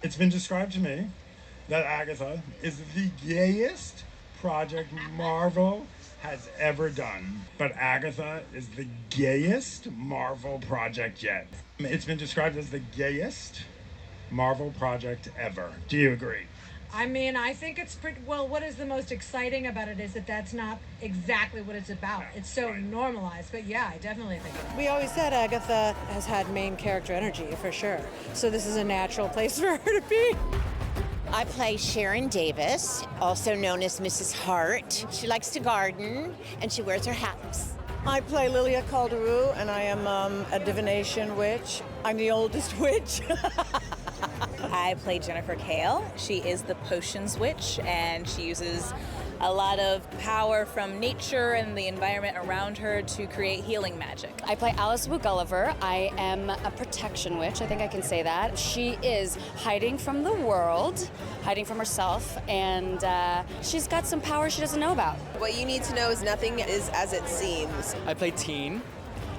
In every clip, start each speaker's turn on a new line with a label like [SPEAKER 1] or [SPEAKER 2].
[SPEAKER 1] It's been described to me that Agatha is the gayest project Marvel has ever done. But Agatha is the gayest Marvel project yet. It's been described as the gayest Marvel project ever. Do you agree?
[SPEAKER 2] I mean, I think it's pretty well. What is the most exciting about it is that that's not exactly what it's about. It's so
[SPEAKER 1] Right.
[SPEAKER 2] normalized, but yeah, I definitely think it is.
[SPEAKER 3] We always said Agatha has had main character energy for sure. So this is a natural place for her to be.
[SPEAKER 4] I play Sharon Davis, also known as Mrs. Hart. She likes to garden and she wears her hats.
[SPEAKER 3] I play Lilia Calderou, and I am a divination witch. I'm the oldest witch.
[SPEAKER 5] I play Jennifer Kale. She is the potions witch, and she uses a lot of power from nature and the environment around her to create healing magic.
[SPEAKER 6] I play Alice Wu Gulliver. I am a protection witch. I think I can say that. She is hiding from the world, hiding from herself, and she's got some power she doesn't know about.
[SPEAKER 7] What you need to know is nothing is as it seems.
[SPEAKER 8] I play Teen,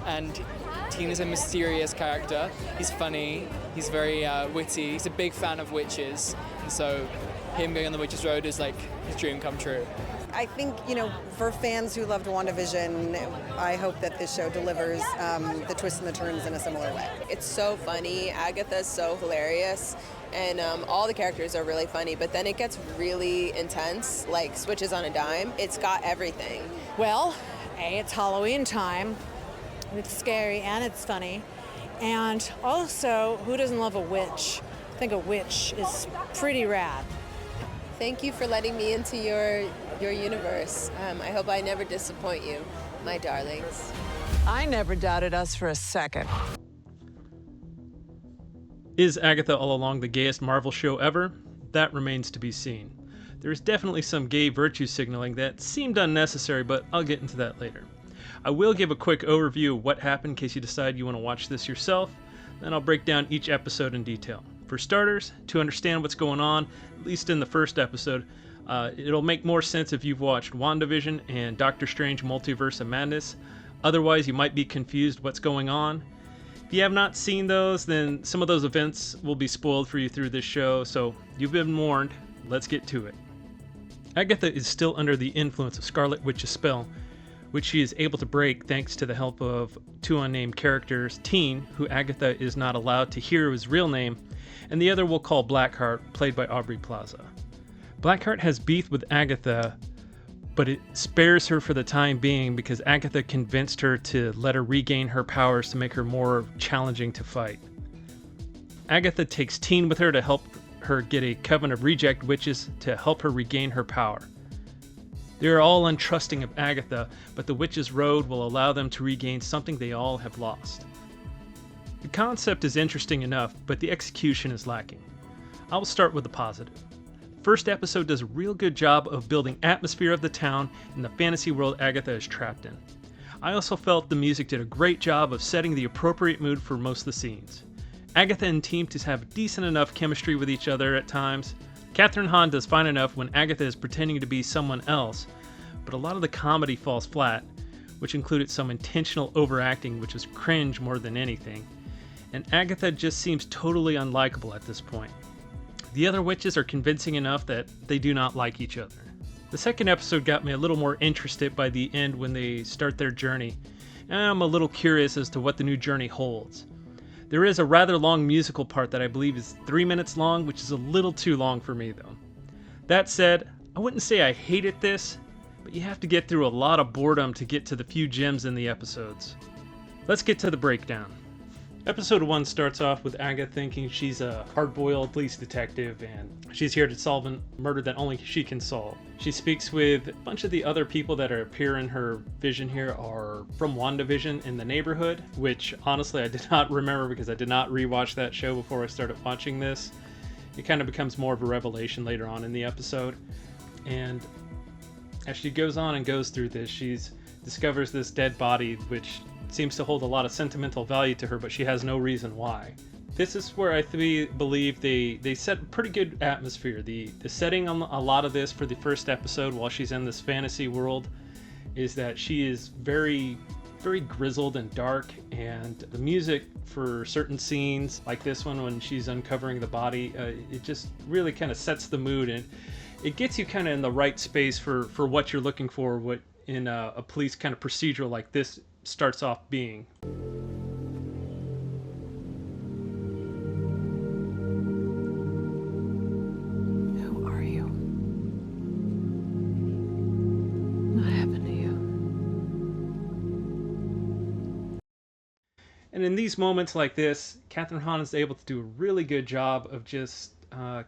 [SPEAKER 8] and Teen is a mysterious character. He's funny, he's very witty, he's a big fan of witches, and so him going on the witch's road is like his dream come true.
[SPEAKER 3] I think, for fans who loved WandaVision, I hope that this show delivers the twists and the turns in a similar way.
[SPEAKER 7] It's so funny. Agatha's so hilarious. And all the characters are really funny, but then it gets really intense, like switches on a dime. It's got everything.
[SPEAKER 3] Well, it's Halloween time. It's scary and it's funny. And also, who doesn't love a witch? I think a witch is pretty rad.
[SPEAKER 7] Thank you for letting me into your universe. I hope I never disappoint you, my darlings.
[SPEAKER 9] I never doubted us for a second.
[SPEAKER 10] Is Agatha all along the gayest Marvel show ever? That remains to be seen. There is definitely some gay virtue signaling that seemed unnecessary, but I'll get into that later. I will give a quick overview of what happened in case you decide you want to watch this yourself, then I'll break down each episode in detail. For starters, to understand what's going on, at least in the first episode, it'll make more sense if you've watched WandaVision and Doctor Strange Multiverse of Madness. Otherwise, you might be confused what's going on. If you have not seen those, then some of those events will be spoiled for you through this show, so you've been warned. Let's get to it. Agatha is still under the influence of Scarlet Witch's spell, which she is able to break thanks to the help of two unnamed characters, Teen, who Agatha is not allowed to hear his real name, and the other we'll call Blackheart, played by Aubrey Plaza. Blackheart has beef with Agatha, but it spares her for the time being because Agatha convinced her to let her regain her powers to make her more challenging to fight. Agatha takes Teen with her to help her get a coven of reject witches to help her regain her power. They are all untrusting of Agatha, but the witch's road will allow them to regain something they all have lost. The concept is interesting enough, but the execution is lacking. I will start with the positive. First episode does a real good job of building atmosphere of the town and the fantasy world Agatha is trapped in. I also felt the music did a great job of setting the appropriate mood for most of the scenes. Agatha and Team just have decent enough chemistry with each other at times. Catherine Hahn does fine enough when Agatha is pretending to be someone else, but a lot of the comedy falls flat, which included some intentional overacting which was cringe more than anything, and Agatha just seems totally unlikable at this point. The other witches are convincing enough that they do not like each other. The second episode got me a little more interested by the end when they start their journey, and I'm a little curious as to what the new journey holds. There is a rather long musical part that I believe is 3 minutes long, which is a little too long for me though. That said, I wouldn't say I hated this, but you have to get through a lot of boredom to get to the few gems in the episodes. Let's get to the breakdown. Episode 1 starts off with Agatha thinking she's a hard-boiled police detective and she's here to solve a murder that only she can solve. She speaks with a bunch of the other people that appear in her vision here are from WandaVision in the neighborhood, which honestly I did not remember because I did not rewatch that show before I started watching this. It kind of becomes more of a revelation later on in the episode. And as she goes on and goes through this, she discovers this dead body which seems to hold a lot of sentimental value to her, but she has no reason why. This is where I believe they set a pretty good atmosphere. The setting on a lot of this for the first episode while she's in this fantasy world is that she is very very grizzled and dark, and the music for certain scenes, like this one when she's uncovering the body, it just really kind of sets the mood, and it gets you kind of in the right space for what you're looking for, what in a police kind of procedural like this starts off being.
[SPEAKER 9] Who are you? What happened to you?
[SPEAKER 10] And in these moments like this, Catherine Hahn is able to do a really good job of just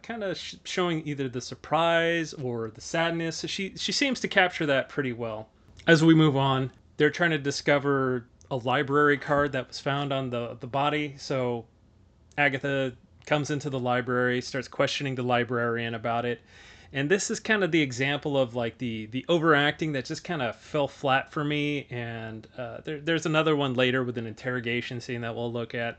[SPEAKER 10] kind of showing either the surprise or the sadness. She seems to capture that pretty well. As we move on, they're trying to discover a library card that was found on the body. So Agatha comes into the library, starts questioning the librarian about it. And this is kind of the example of like the overacting that just kind of fell flat for me. And there's another one later with an interrogation scene that we'll look at.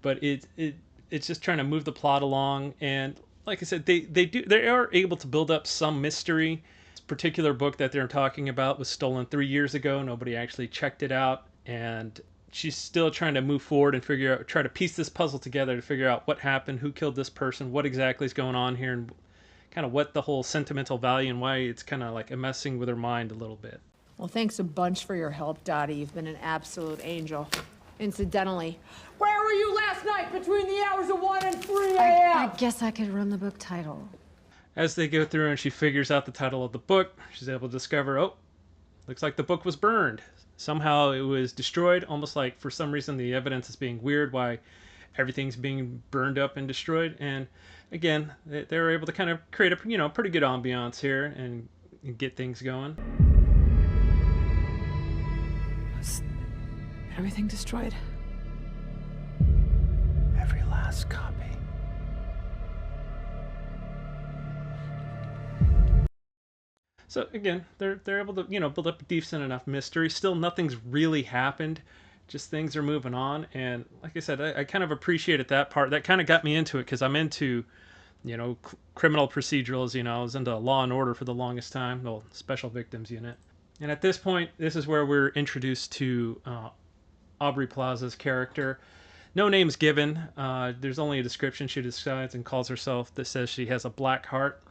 [SPEAKER 10] But it's just trying to move the plot along. And like I said, they are able to build up some mystery. This particular book that they're talking about was stolen 3 years ago. Nobody actually checked it out. And she's still trying to move forward and try to piece this puzzle together to figure out what happened, who killed this person, what exactly is going on here, and kind of what the whole sentimental value and why it's kind of like messing with her mind a little bit.
[SPEAKER 11] Well, thanks a bunch for your help, Dottie. You've been an absolute angel. Incidentally, where were you last night between the hours of 1 and 3 a.m.?
[SPEAKER 12] I guess I could run the book title.
[SPEAKER 10] As they go through and she figures out the title of the book, she's able to discover, oh, looks like the book was burned. Somehow it was destroyed, almost like for some reason the evidence is being weird, why everything's being burned up and destroyed. And again, they were able to kind of create a pretty good ambiance here and get things going.
[SPEAKER 11] Was everything destroyed?
[SPEAKER 1] Every last copy.
[SPEAKER 10] So again, they're able to build up a decent enough mystery. Still, nothing's really happened. Just things are moving on. And like I said, I kind of appreciated that part. That kind of got me into it because I'm into criminal procedurals. I was into Law and Order for the longest time, well, Special Victims Unit. And at this point, this is where we're introduced to Aubrey Plaza's character. No name's given. There's only a description she decides and calls herself that says she has a black heart,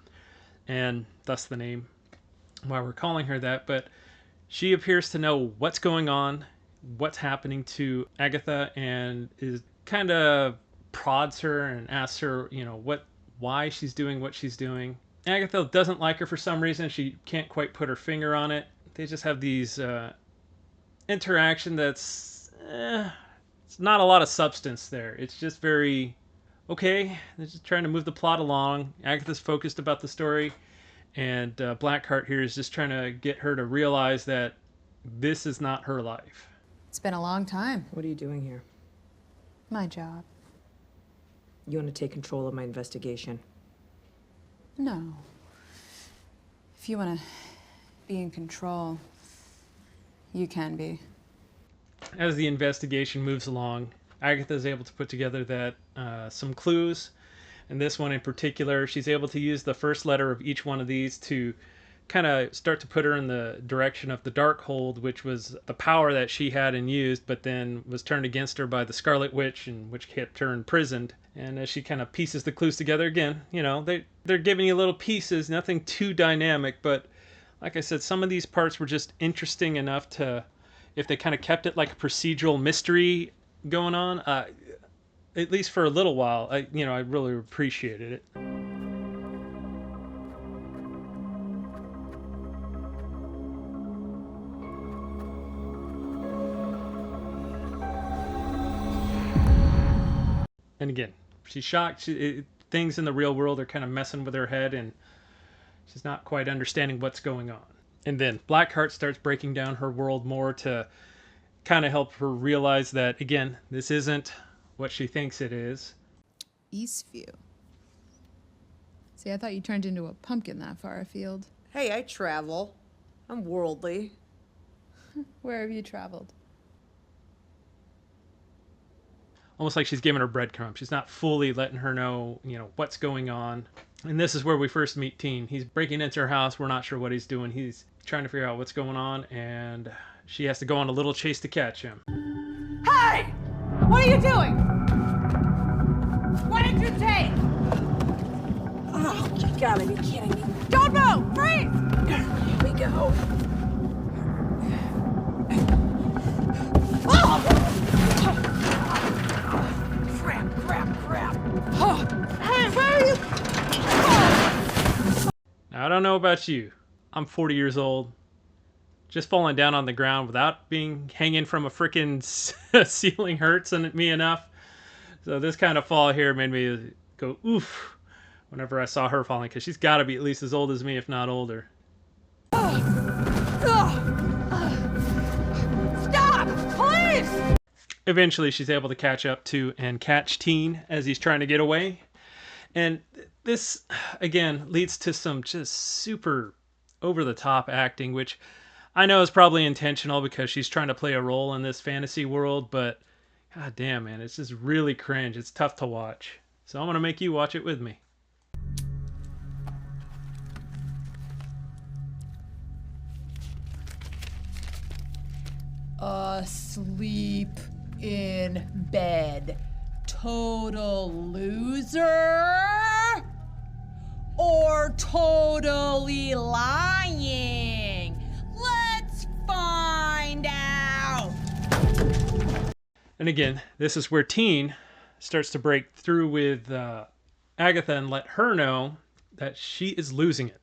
[SPEAKER 10] and thus the name, why we're calling her that. But she appears to know what's going on, what's happening to Agatha, and is kind of prods her and asks her, why she's doing what she's doing. Agatha doesn't like her for some reason. She can't quite put her finger on it. They just have these interaction that's it's not a lot of substance there. It's just very okay. They're just trying to move the plot along. Agatha's focused about the story, and Blackheart here is just trying to get her to realize that this is not her life.
[SPEAKER 13] It's been a long time.
[SPEAKER 11] What are you doing here?
[SPEAKER 13] My job.
[SPEAKER 11] You want to take control of my investigation?
[SPEAKER 13] No. If you want to be in control, you can be.
[SPEAKER 10] As the investigation moves along, Agatha is able to put together that some clues, and this one in particular, she's able to use the first letter of each one of these to kind of start to put her in the direction of the Darkhold, which was the power that she had and used, but then was turned against her by the Scarlet Witch, and which kept her imprisoned. And as she kind of pieces the clues together, again, they're giving you little pieces, nothing too dynamic, but like I said, some of these parts were just interesting enough to, if they kind of kept it like a procedural mystery going on, at least for a little while, I really appreciated it. And again, she's shocked. Things in the real world are kind of messing with her head, and she's not quite understanding what's going on. And then Blackheart starts breaking down her world more to kind of help her realize that, again, this isn't what she thinks it is.
[SPEAKER 13] Eastview. See, I thought you turned into a pumpkin that far afield.
[SPEAKER 9] Hey, I travel. I'm worldly.
[SPEAKER 13] Where have you traveled?
[SPEAKER 10] Almost like she's giving her breadcrumbs. She's not fully letting her know, what's going on. And this is where we first meet Teen. He's breaking into her house. We're not sure what he's doing. He's trying to figure out what's going on, and She has to go on a little chase to catch him.
[SPEAKER 11] Hey! What are you doing? What did you take? Oh, you gotta be kidding me. Don't move! Freeze! Here we go. Oh! Crap. Oh. Hey, where are you?
[SPEAKER 10] Now, I don't know about you. I'm 40 years old. Just falling down on the ground without being hanging from a frickin' ceiling hurts me enough. So this kind of fall here made me go oof whenever I saw her falling, because she's got to be at least as old as me, if not older.
[SPEAKER 11] Stop! Please!
[SPEAKER 10] Eventually, she's able to catch up to and catch Teen as he's trying to get away. And this, again, leads to some just super over-the-top acting, which I know is probably intentional because she's trying to play a role in this fantasy world, but god damn, man, it's just really cringe. It's tough to watch. So I'm going to make you watch it with me.
[SPEAKER 11] Asleep in bed. Total loser? Or totally lying? Let's find out!
[SPEAKER 10] And again, this is where Teen starts to break through with Agatha and let her know that she is losing it.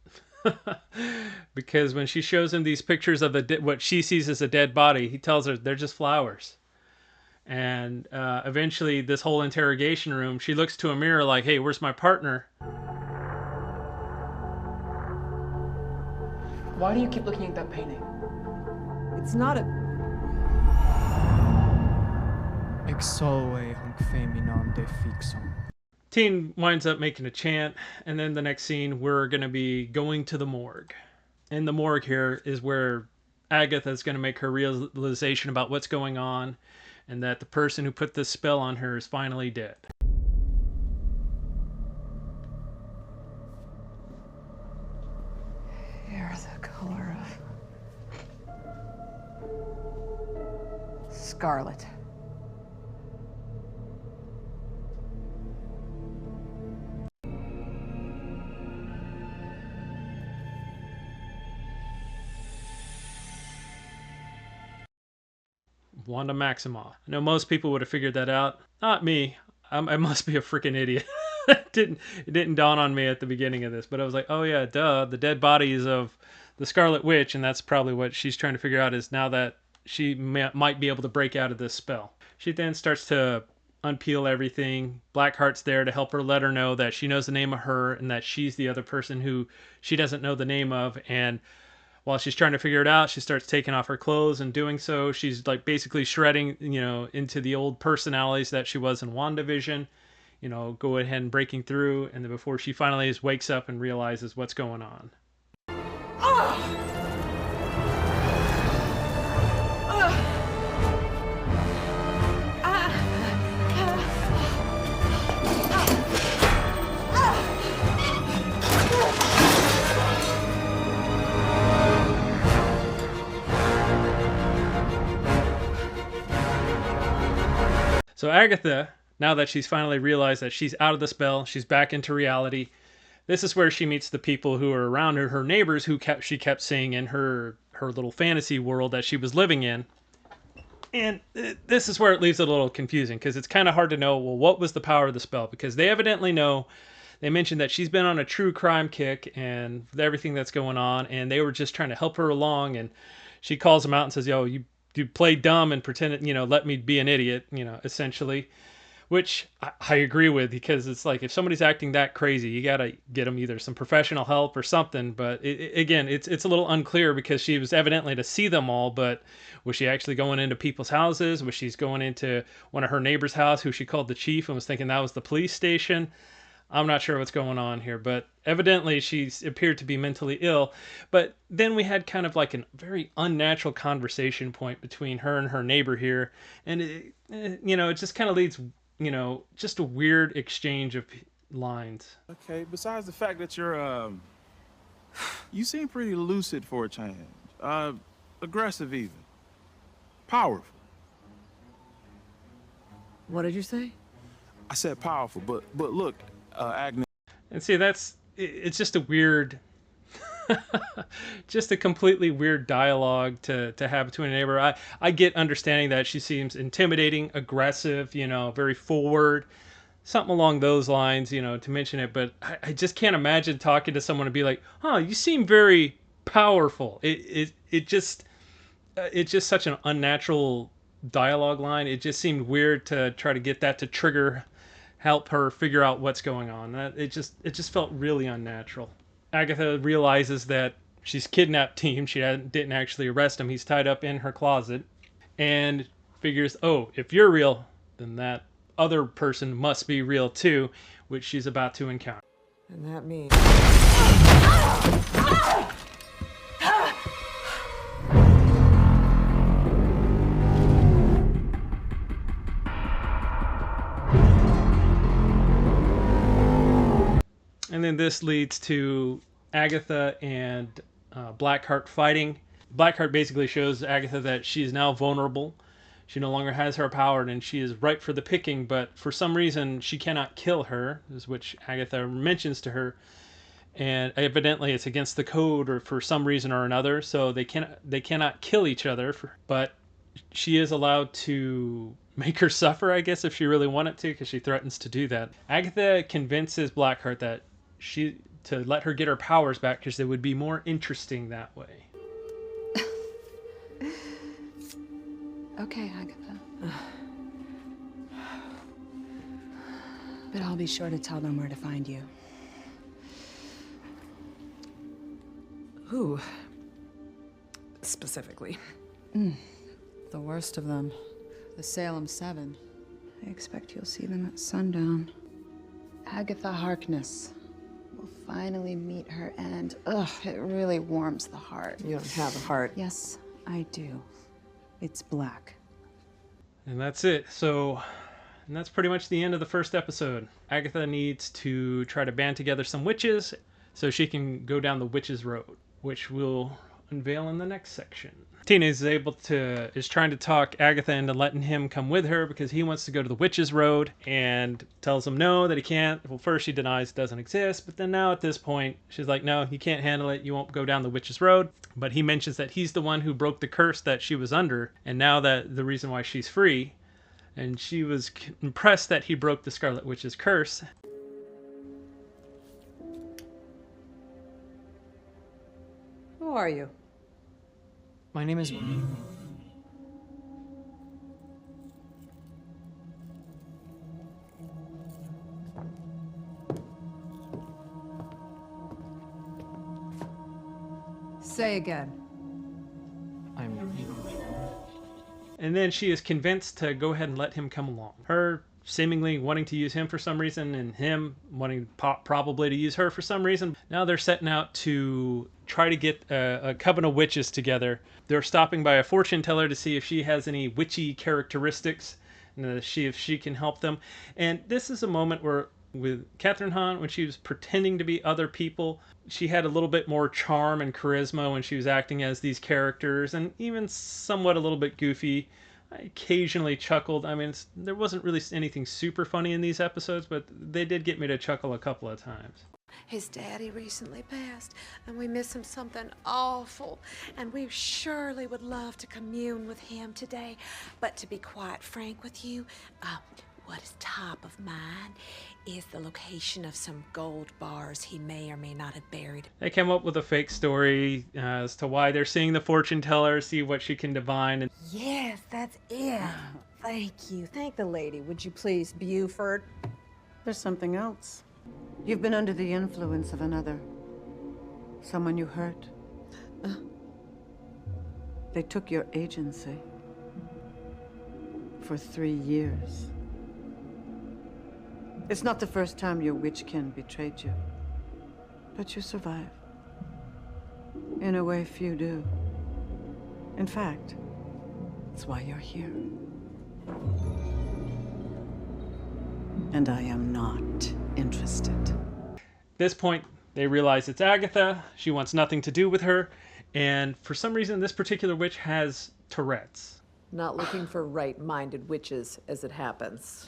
[SPEAKER 10] Because when she shows him these pictures of what she sees as a dead body, he tells her they're just flowers. And eventually, this whole interrogation room, she looks to a mirror like, hey, where's my partner?
[SPEAKER 9] Why do you keep looking at that painting? It's not a...
[SPEAKER 14] Exolve hunc feminam de fixum.
[SPEAKER 10] Teen winds up making a chant, and then the next scene, we're going to be going to the morgue. And the morgue here is where Agatha is going to make her realization about what's going on, and that the person who put this spell on her is finally dead.
[SPEAKER 9] You're the color of... scarlet.
[SPEAKER 10] Wanda Maximoff. I know most people would have figured that out. Not me. I must be a freaking idiot. It didn't dawn on me at the beginning of this, but I was like, oh yeah, duh. The dead bodies of the Scarlet Witch, and that's probably what she's trying to figure out, is now that she might be able to break out of this spell. She then starts to unpeel everything. Blackheart's there to help her, let her know that she knows the name of her and that she's the other person who she doesn't know the name of. And while she's trying to figure it out, she starts taking off her clothes, and doing so, she's like basically shredding, into the old personalities that she was in WandaVision. Go ahead and breaking through, and then before she finally wakes up and realizes what's going on. So Agatha, now that she's finally realized that she's out of the spell, she's back into reality. This is where she meets the people who are around her neighbors who she kept seeing in her little fantasy world that she was living in. And this is where it leaves it a little confusing, because it's kind of hard to know, well, what was the power of the spell? Because they evidently know, they mentioned that she's been on a true crime kick and everything that's going on, and they were just trying to help her along, and she calls them out and says, yo, you play dumb and pretend, let me be an idiot, essentially. Which I agree with, because it's like, if somebody's acting that crazy, you gotta get them either some professional help or something. But again, it's a little unclear, because she was evidently to see them all, but was she actually going into people's houses? Was she going into one of her neighbor's house, who she called the chief and was thinking that was the police station? I'm not sure what's going on here, but evidently she appeared to be mentally ill. But then we had kind of like a very unnatural conversation point between her and her neighbor here, and it just kind of leads, just a weird exchange of lines.
[SPEAKER 15] Okay, besides the fact that you seem pretty lucid for a change. Aggressive even. Powerful.
[SPEAKER 9] What did you say?
[SPEAKER 15] I said powerful, but look, Agnes.
[SPEAKER 10] And see, it's just a weird, just a completely weird dialogue to have between a neighbor. I get understanding that she seems intimidating, aggressive, very forward, something along those lines, to mention it. But I just can't imagine talking to someone and be like, "Huh, you seem very powerful." It's just such an unnatural dialogue line. It just seemed weird to try to get that to help her figure out what's going on. It just felt really unnatural. Agatha realizes that she's kidnapped Team. She didn't actually arrest him. He's tied up in her closet, and figures, oh, if you're real, then that other person must be real too, which she's about to encounter.
[SPEAKER 9] And that means...
[SPEAKER 10] And then this leads to Agatha and Blackheart fighting. Blackheart basically shows Agatha that she is now vulnerable. She no longer has her power, and she is ripe for the picking, but for some reason she cannot kill her, which Agatha mentions to her. And evidently it's against the code or for some reason or another, so they cannot kill each other, but she is allowed to make her suffer, I guess, if she really wanted to, because she threatens to do that. Agatha convinces Blackheart that to let her get her powers back because they would be more interesting that way.
[SPEAKER 13] Okay, Agatha. But I'll be sure to tell them where to find you.
[SPEAKER 9] Who? Specifically.
[SPEAKER 13] The worst of them. The Salem Seven. I expect you'll see them at sundown. Agatha Harkness. We'll finally meet her end. Ugh, it really warms the heart.
[SPEAKER 9] You don't have a heart.
[SPEAKER 13] Yes, I do. It's black.
[SPEAKER 10] And that's it. And that's pretty much the end of the first episode. Agatha needs to try to band together some witches so she can go down the witches' road, which we'll unveil in the next section. Tina is trying to talk Agatha into letting him come with her because he wants to go to the witches' road, and tells him no, that he can't. Well, first she denies it doesn't exist, but then now at this point she's like, no, you can't handle it, you won't go down the witches' road. But he mentions that he's the one who broke the curse that she was under, and now that the reason why she's free, and she was impressed that he broke the Scarlet Witch's curse.
[SPEAKER 9] Who are you?
[SPEAKER 14] My name is...
[SPEAKER 9] Say again.
[SPEAKER 10] And then she is convinced to go ahead and let him come along. Her seemingly wanting to use him for some reason, and him wanting probably to use her for some reason. Now they're setting out to try to get a coven of witches together. They're stopping by a fortune teller to see if she has any witchy characteristics, and see if she can help them. And this is a moment where, with Catherine Hahn, when she was pretending to be other people, she had a little bit more charm and charisma when she was acting as these characters, and even somewhat a little bit goofy. I occasionally chuckled. I mean, there wasn't really anything super funny in these episodes, but they did get me to chuckle a couple of times.
[SPEAKER 16] His daddy recently passed, and we miss him something awful, and we surely would love to commune with him today. But to be quite frank with you, what is top of mind is the location of some gold bars he may or may not have buried.
[SPEAKER 10] They came up with a fake story as to why they're seeing the fortune teller, see what she can divine. And
[SPEAKER 16] Yes, that's it. Thank you. Thank the lady. Would you please, Buford?
[SPEAKER 17] There's something else. You've been under the influence of another. Someone you hurt. They took your agency. For 3 years. It's not the first time your witchkin betrayed you. But you survive. In a way few do. In fact, it's why you're here. And I am not interested.
[SPEAKER 10] at this point, they realize it's Agatha. She wants nothing to do with her. And for some reason, this particular witch has Tourette's.
[SPEAKER 11] Not looking for right-minded witches, as it happens.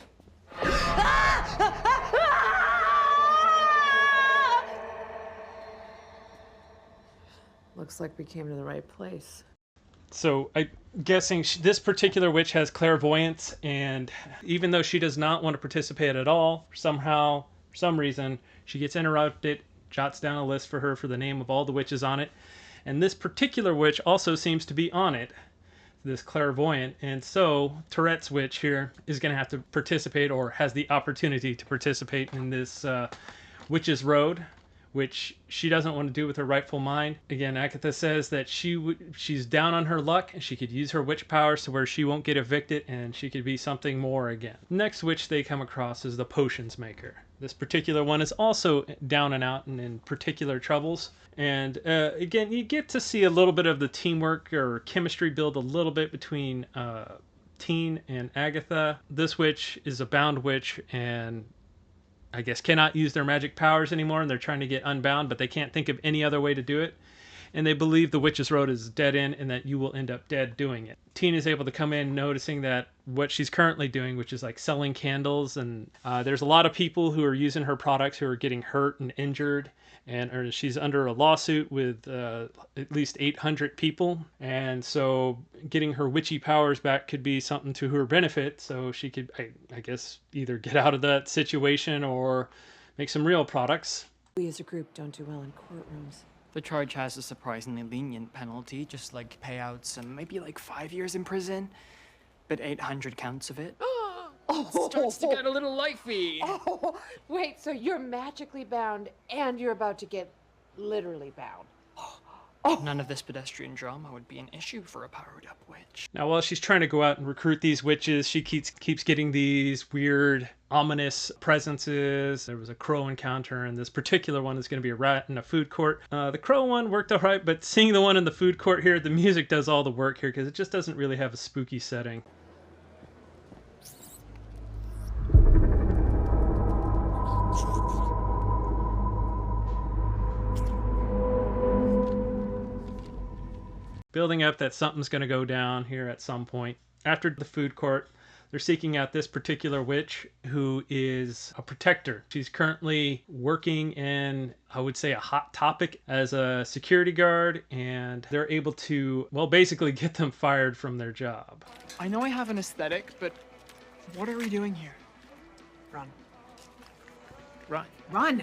[SPEAKER 11] Looks like we came to the right place.
[SPEAKER 10] So I'm guessing this particular witch has clairvoyance, and even though she does not want to participate at all, somehow, for some reason, she gets interrupted, jots down a list for her for the name of all the witches on it. And this particular witch also seems to be on it, this clairvoyant, and so Tourette's witch here is going to have to participate, or has the opportunity to participate in this Witch's Road, which she doesn't want to do with her rightful mind. Again, Agatha says that she's down on her luck, and she could use her witch powers to where she won't get evicted, and she could be something more again. Next witch they come across is the potions maker. This particular one is also down and out and in particular troubles. And again, you get to see a little bit of the teamwork or chemistry build a little bit between Teen and Agatha. This witch is a bound witch, and I guess cannot use their magic powers anymore, and they're trying to get unbound, but they can't think of any other way to do it. And they believe the Witch's Road is dead end, and that you will end up dead doing it. Teen is able to come in noticing that what she's currently doing, which is like selling candles, and there's a lot of people who are using her products who are getting hurt and injured, and she's under a lawsuit with at least 800 people, and so getting her witchy powers back could be something to her benefit, so she could, I guess, either get out of that situation or make some real products.
[SPEAKER 11] We as a group don't do well in courtrooms.
[SPEAKER 14] The charge has a surprisingly lenient penalty, just like payouts and maybe like 5 years in prison, but 800 counts of it. Starts to get a little lifey.
[SPEAKER 11] Oh, wait, so you're magically bound and you're about to get literally bound.
[SPEAKER 14] None of this pedestrian drama would be an issue for a powered-up witch.
[SPEAKER 10] Now, while she's trying to go out and recruit these witches, she keeps getting these weird, ominous presences. There was a crow encounter, and this particular one is going to be a rat in a food court. The crow one worked all right, but seeing the one in the food court here, the music does all the work here, because it just doesn't really have a spooky setting. Building up that something's going to go down here at some point. After the food court, they're seeking out this particular witch who is a protector. She's currently working in, I would say, a hot topic as a security guard, and they're able to, well, basically get them fired from their job.
[SPEAKER 14] I know I have an aesthetic, but what are we doing here?
[SPEAKER 11] Run.
[SPEAKER 14] Run.
[SPEAKER 11] Run!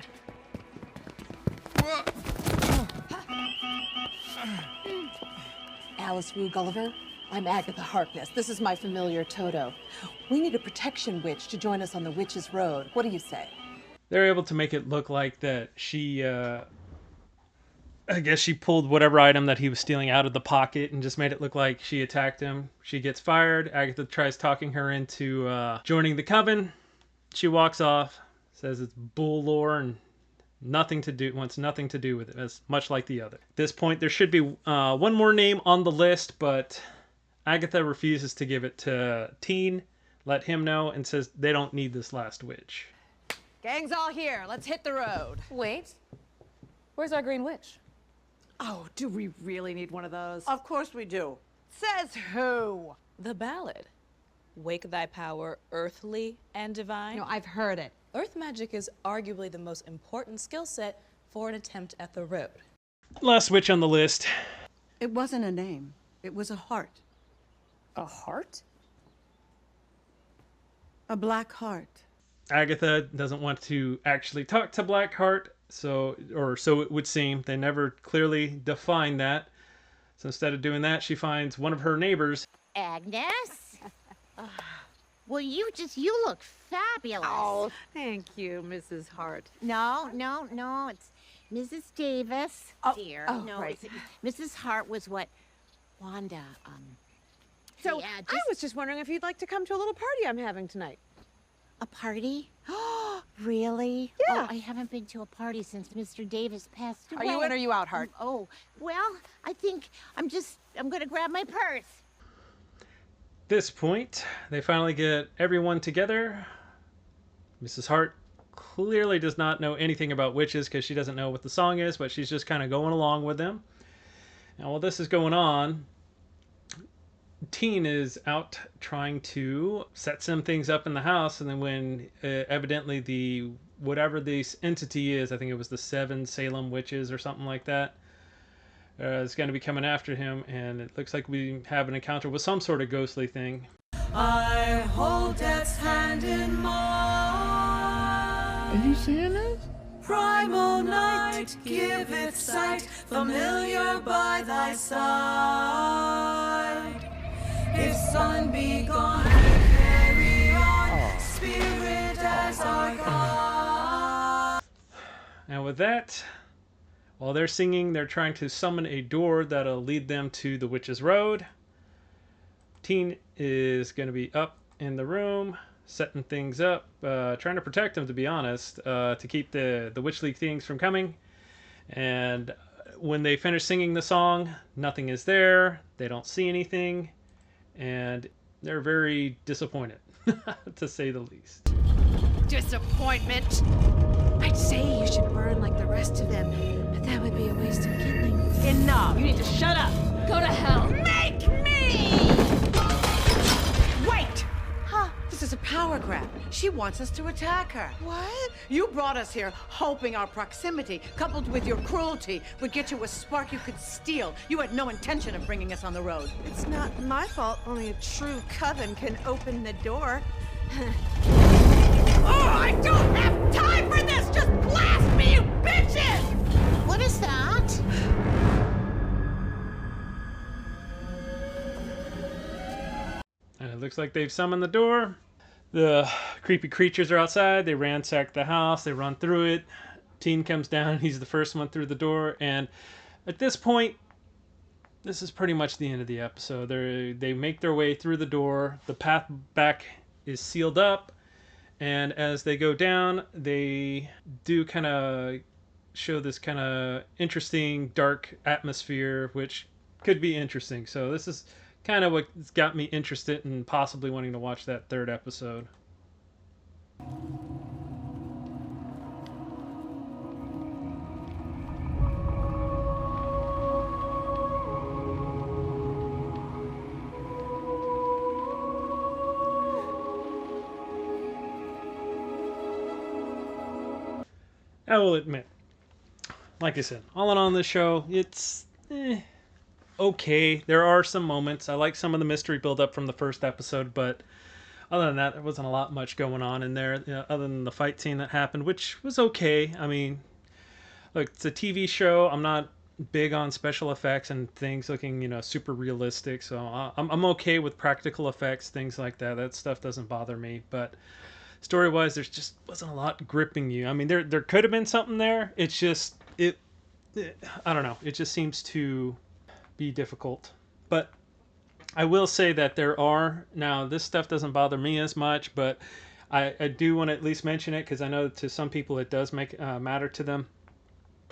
[SPEAKER 11] Alice Rue Gulliver, I'm Agatha Harkness. This is my familiar Toto. We need a protection witch to join us on the Witch's Road. What do you say?
[SPEAKER 10] They're able to make it look like that she, I guess she pulled whatever item that he was stealing out of the pocket and just made it look like she attacked him. She gets fired. Agatha tries talking her into joining the coven. She walks off, says it's bull lore and wants nothing to do with it, as much like the other. At this point, there should be one more name on the list, but Agatha refuses to give it to Teen, let him know, and says they don't need this last witch.
[SPEAKER 11] Gang's all here. Let's hit the road.
[SPEAKER 5] Wait, where's our green witch?
[SPEAKER 11] Oh, do we really need one of those?
[SPEAKER 18] Of course we do.
[SPEAKER 11] Says who?
[SPEAKER 5] The ballad. Wake thy power, earthly and divine.
[SPEAKER 2] No, I've heard it.
[SPEAKER 5] Earth magic is arguably the most important skill set for an attempt at the road.
[SPEAKER 10] Last witch on the list.
[SPEAKER 17] It wasn't a name. It was a heart.
[SPEAKER 5] A heart?
[SPEAKER 17] A black heart.
[SPEAKER 10] Agatha doesn't want to actually talk to Blackheart, so it would seem. They never clearly define that. So instead of doing that, she finds one of her neighbors.
[SPEAKER 4] Agnes? Well, you look fabulous.
[SPEAKER 16] Oh, thank you, Mrs. Hart.
[SPEAKER 4] No, it's Mrs. Davis, dear.
[SPEAKER 16] Oh,
[SPEAKER 4] no,
[SPEAKER 16] right.
[SPEAKER 4] Mrs. Hart was what Wanda,
[SPEAKER 16] So,
[SPEAKER 4] yeah,
[SPEAKER 16] I was just wondering if you'd like to come to a little party I'm having tonight.
[SPEAKER 4] A party? Really?
[SPEAKER 16] Yeah.
[SPEAKER 4] Oh, I haven't been to a party since Mr. Davis passed away.
[SPEAKER 16] Are you in or you out, Hart?
[SPEAKER 4] Oh, well, I think I'm gonna grab my purse.
[SPEAKER 10] This point, they finally get everyone together. Mrs. Hart clearly does not know anything about witches because she doesn't know what the song is, but she's just kind of going along with them. Now, while this is going on, Teen is out trying to set some things up in the house, and then when evidently the whatever this entity is, I think it was the 7 Salem witches or something like that, is going to be coming after him, and it looks like we have an encounter with some sort of ghostly thing.
[SPEAKER 18] I hold death's hand in mine.
[SPEAKER 15] Are you seeing this?
[SPEAKER 18] Primal night, give it sight, familiar by thy side. If sun be gone, carry on, spirit as our God.
[SPEAKER 10] And with that, while they're singing, they're trying to summon a door that'll lead them to the Witch's Road. Teen is going to be up in the room, setting things up, trying to protect them, to be honest, to keep the Witch League things from coming. And when they finish singing the song, nothing is there. They don't see anything. And they're very disappointed, to say the least.
[SPEAKER 16] Disappointment. I'd say you should burn like the rest of them, but that would be a waste of kindling. Enough! You need to shut up!
[SPEAKER 6] Go to hell.
[SPEAKER 16] Make me! Wait! Huh? This is a power grab. She wants us to attack her.
[SPEAKER 11] What? You brought us here hoping our proximity, coupled with your cruelty, would get you a spark you could steal. You had no intention of bringing us on the road.
[SPEAKER 16] It's not my fault. Only a true coven can open the door. Oh, I don't have time for this! Just blast me, you bitches!
[SPEAKER 4] What is that?
[SPEAKER 10] And it looks like they've summoned the door. The creepy creatures are outside. They ransack the house. They run through it. Teen comes down. He's the first one through the door. And at this point, this is pretty much the end of the episode. They make their way through the door. The path back is sealed up. And as they go down, they do kind of show this kind of interesting dark atmosphere, which could be interesting. So this is kind of what's got me interested in possibly wanting to watch that 3rd episode. I will admit, like I said, all in all, this show, it's okay. There are some moments. I like some of the mystery build-up from the 1st episode, but other than that, there wasn't a lot much going on in there, other than the fight scene that happened, which was okay. I mean, look, it's a TV show. I'm not big on special effects and things looking, super realistic, so I'm okay with practical effects, things like that. That stuff doesn't bother me, but story-wise, there's just wasn't a lot gripping you. I mean, there could have been something there. It's just, I don't know. It just seems to be difficult. But I will say that there are, now this stuff doesn't bother me as much, but I do want to at least mention it because I know to some people it does make matter to them.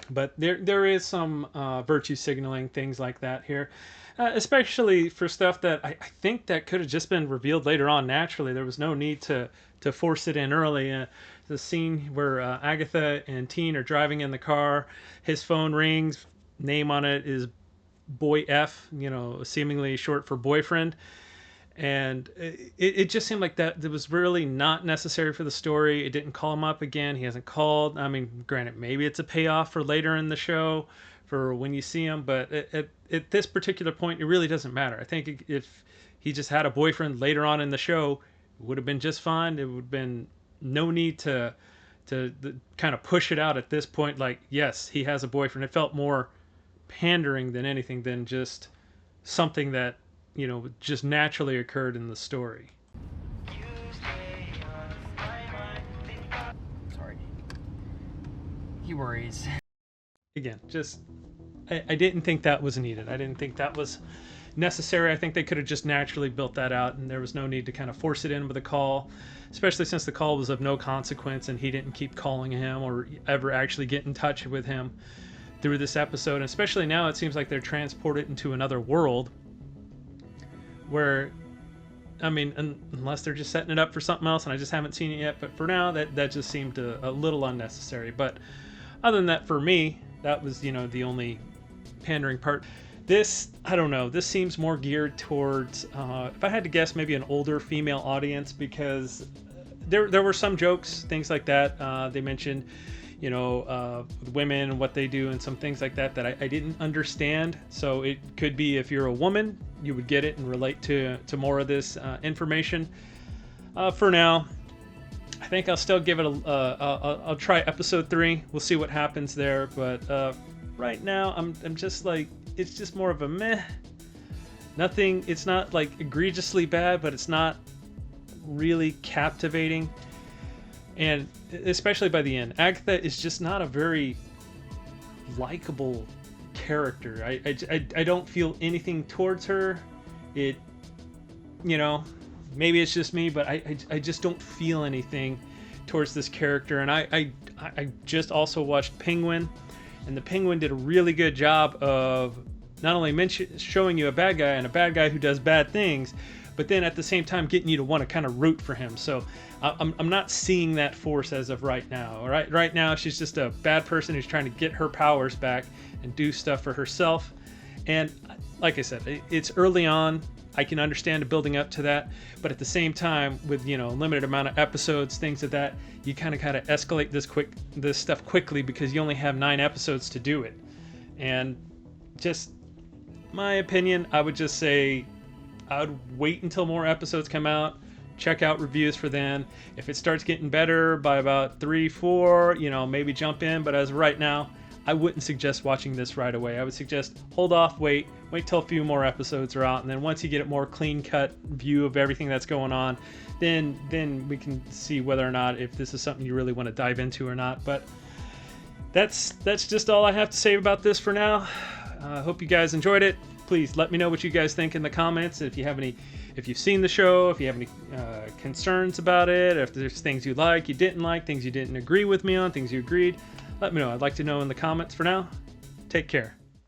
[SPEAKER 10] But there is some virtue signaling, things like that here. Especially for stuff that I think that could have just been revealed later on naturally. There was no need to force it in early. The scene where Agatha and Teen are driving in the car, his phone rings, name on it is Boy F, seemingly short for boyfriend. And it just seemed like that was really not necessary for the story. It didn't call him up again. He hasn't called. I mean, granted, maybe it's a payoff for later in the show for when you see him, but at this particular point, it really doesn't matter. I think if he just had a boyfriend later on in the show, it would have been just fine. It would have been no need to kind of push it out at this point. Like, yes, he has a boyfriend. It felt more pandering than anything than just something that, just naturally occurred in the story.
[SPEAKER 14] Sorry. He worries.
[SPEAKER 10] Again, just I didn't think that was needed. I didn't think that was necessary. I think they could have just naturally built that out, and there was no need to kind of force it in with a call, especially since the call was of no consequence and he didn't keep calling him or ever actually get in touch with him through this episode. And especially now it seems like they're transported into another world where, I mean, unless they're just setting it up for something else and I just haven't seen it yet, but for now that just seemed a little unnecessary. But other than that, for me, that was, the only pandering part. This, I don't know, this seems more geared towards, if I had to guess, maybe an older female audience, because there were some jokes, things like that. They mentioned, you know, women and what they do and some things like that I didn't understand. So it could be, if you're a woman, you would get it and relate to more of this information. For now, I think I'll still give it I'll try episode 3. We'll see what happens there. But right now, I'm just like, it's just more of a meh. Nothing, it's not like egregiously bad, but it's not really captivating. And especially by the end, Agatha is just not a very likable character. I don't feel anything towards her. It, you know, maybe it's just me, but I just don't feel anything towards this character. And I just also watched Penguin, and the Penguin did a really good job of not only showing you a bad guy and a bad guy who does bad things, but then at the same time getting you to want to kind of root for him. So I'm not seeing that force as of right now. Right now, she's just a bad person who's trying to get her powers back and do stuff for herself. And like I said, it's early on. I can understand the building up to that, but at the same time, with, you know, limited amount of episodes, things like that, you kind of escalate this stuff quickly, because you only have 9 episodes to do it. And just my opinion, I would just say I would wait until more episodes come out, check out reviews for then. If it starts getting better by about 3, 4, you know, maybe jump in. But as of right now, I wouldn't suggest watching this right away. I would suggest hold off, wait till a few more episodes are out, and then once you get a more clean-cut view of everything that's going on, then we can see whether or not if this is something you really want to dive into or not. But that's just all I have to say about this for now. I hope you guys enjoyed it. Please let me know what you guys think in the comments. If you've seen the show, if you have any concerns about it, if there's things you like, you didn't like, things you didn't agree with me on, things you agreed, let me know. I'd like to know in the comments. For now, take care.